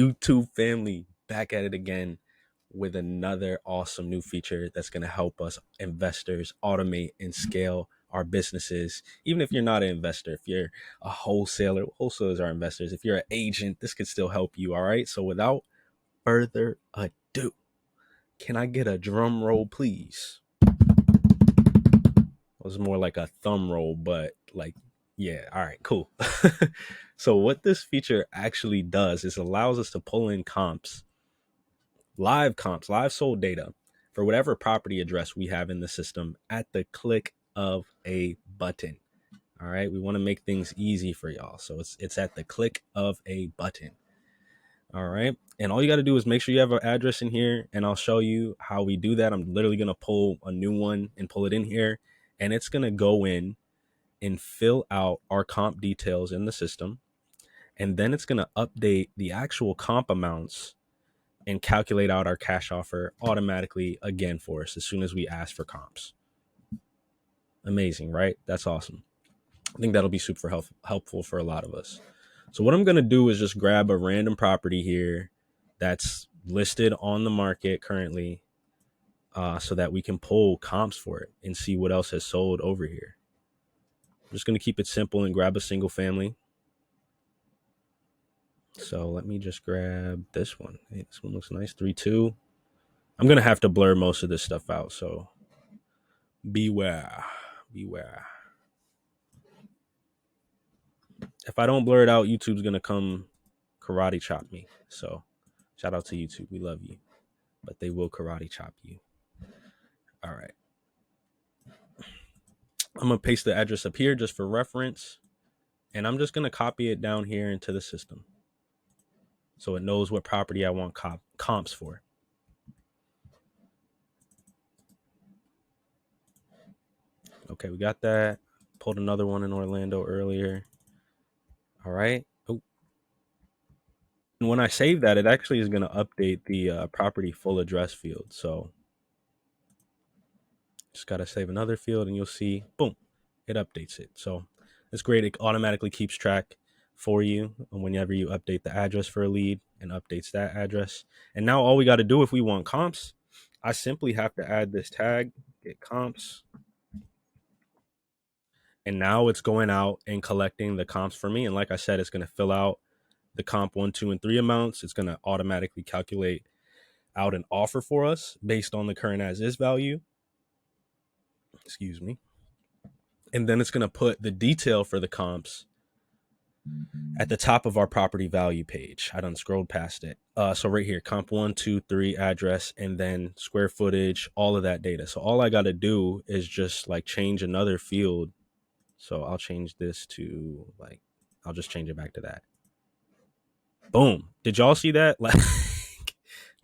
YouTube family, back at it again with another awesome new feature that's going to help us investors automate and scale our businesses. Even if you're not an investor, if you're a wholesaler, wholesalers are investors. If you're an agent, this could still help you. All right. So without further ado, can I get a drum roll, please? It was more like a thumb roll, but like, yeah. All right, cool. So what this feature actually does is allows us to pull in comps, live sold data for whatever property address we have in the system at the click of a button. All right, we want to make things easy for y'all. So it's at the click of a button. All right. And all you got to do is make sure you have an address in here, and I'll show you how we do that. I'm literally going to pull a new one and pull it in here, and it's going to go in and fill out our comp details in the system. And then it's going to update the actual comp amounts and calculate out our cash offer automatically again for us as soon as we ask for comps. Amazing, right? That's awesome. I think that'll be super helpful for a lot of us. So what I'm going to do is just grab a random property here that's listed on the market currently so that we can pull comps for it and see what else has sold over here. I'm just going to keep it simple and grab a single family. So let me just grab this one. Hey, this one looks nice. 3-2. I'm going to have to blur most of this stuff out. So beware. If I don't blur it out, YouTube's going to come karate chop me. So shout out to YouTube. We love you. But they will karate chop you. All right. I'm going to paste the address up here just for reference. And I'm just going to copy it down here into the system, so it knows what property I want comps for. Okay, we got that. Pulled another one in Orlando earlier. All right. Oh. And when I save that, it actually is going to update the property full address field. So just got to save another field and you'll see, boom, it updates it. So it's great. It automatically keeps track for you whenever you update the address for a lead and updates that address. And now all we got to do if we want comps, I simply have to add this tag, get comps. And now it's going out and collecting the comps for me. And like I said, it's going to fill out the comp 1, 2, and 3 amounts. It's going to automatically calculate out an offer for us based on the current as is value. Excuse me. And then it's going to put the detail for the comps at the top of our property value page. I done scrolled past it. So right here, comp 1, 2, 3, address, and then square footage, all of that data. So all I got to do is just like change another field. So I'll change this to like, I'll just change it back to that. Boom. Did y'all see that? Like,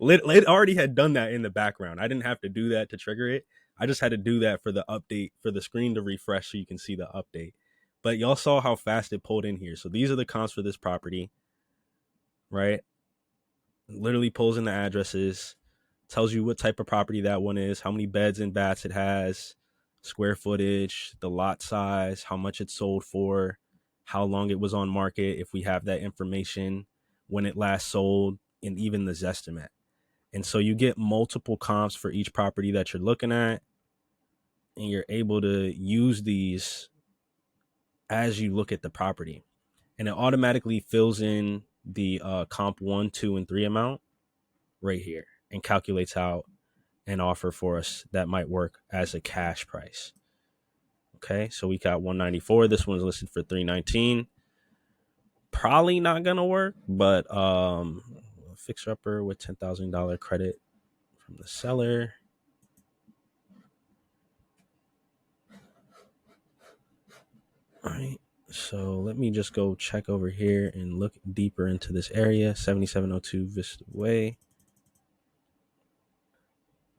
it already had done that in the background. I didn't have to do that to trigger it. I just had to do that for the update, for the screen to refresh so you can see the update. But y'all saw how fast it pulled in here. So these are the comps for this property, right? It literally pulls in the addresses, tells you what type of property that one is, how many beds and baths it has, square footage, the lot size, how much it sold for, how long it was on market, if we have that information, when it last sold, and even the Zestimate. And so you get multiple comps for each property that you're looking at, and you're able to use these as you look at the property. And it automatically fills in the comp 1, 2, and 3 amount right here and calculates out an offer for us that might work as a cash price. Okay, so we got 194. This one's listed for 319. Probably not gonna work, but fixer upper with $10,000 credit from the seller. All right, so let me just go check over here and look deeper into this area. 7702 Vista Way.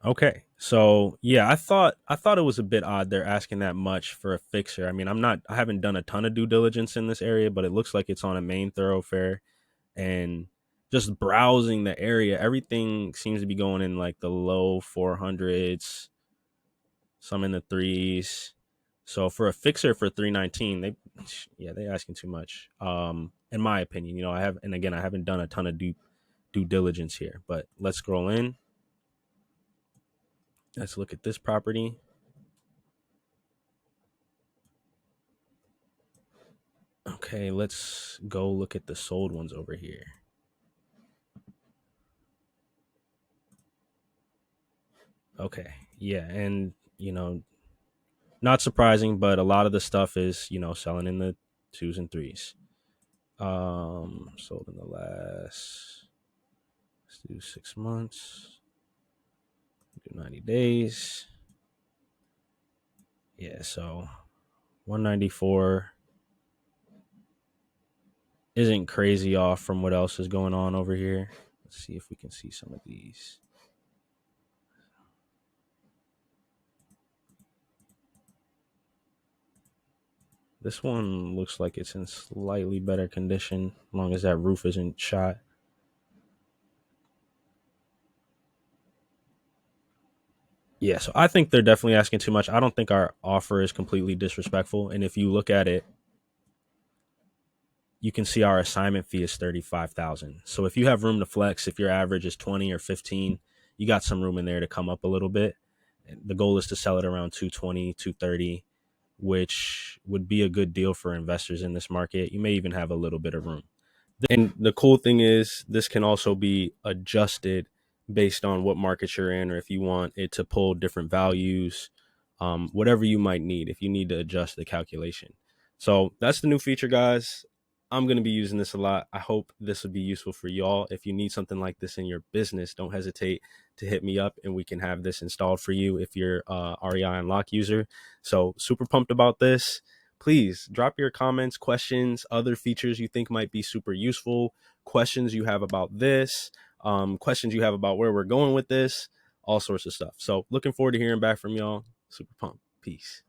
Okay, so yeah, I thought it was a bit odd they're asking that much for a fixer. I mean, I haven't done a ton of due diligence in this area, but it looks like it's on a main thoroughfare, and just browsing the area, everything seems to be going in like the low 400s, some in the threes. So for a fixer for 319, they're asking too much. In my opinion, I haven't done a ton of due due diligence here. But let's scroll in. Let's look at this property. Okay, let's go look at the sold ones over here. Okay, yeah, and not surprising, but a lot of the stuff is selling in the 2s and 3s. Sold in the last, let's do 6 months, do 90 days. Yeah, so 194 isn't crazy off from what else is going on over here. Let's see if we can see some of these. This one looks like it's in slightly better condition, as long as that roof isn't shot. Yeah, so I think they're definitely asking too much. I don't think our offer is completely disrespectful. And if you look at it, you can see our assignment fee is 35,000. So if you have room to flex, if your average is 20 or 15, you got some room in there to come up a little bit. The goal is to sell it around 220, 230, which would be a good deal for investors in this market. You may even have a little bit of room. And the cool thing is this can also be adjusted based on what market you're in, or if you want it to pull different values, whatever you might need, if you need to adjust the calculation. So that's the new feature, guys. I'm going to be using this a lot. I hope this would be useful for y'all. If you need something like this in your business, don't hesitate to hit me up and we can have this installed for you if you're a REI Unlock user. So super pumped about this. Please drop your comments, questions, other features you think might be super useful, questions you have about this, questions you have about where we're going with this, all sorts of stuff. So looking forward to hearing back from y'all. Super pumped. Peace.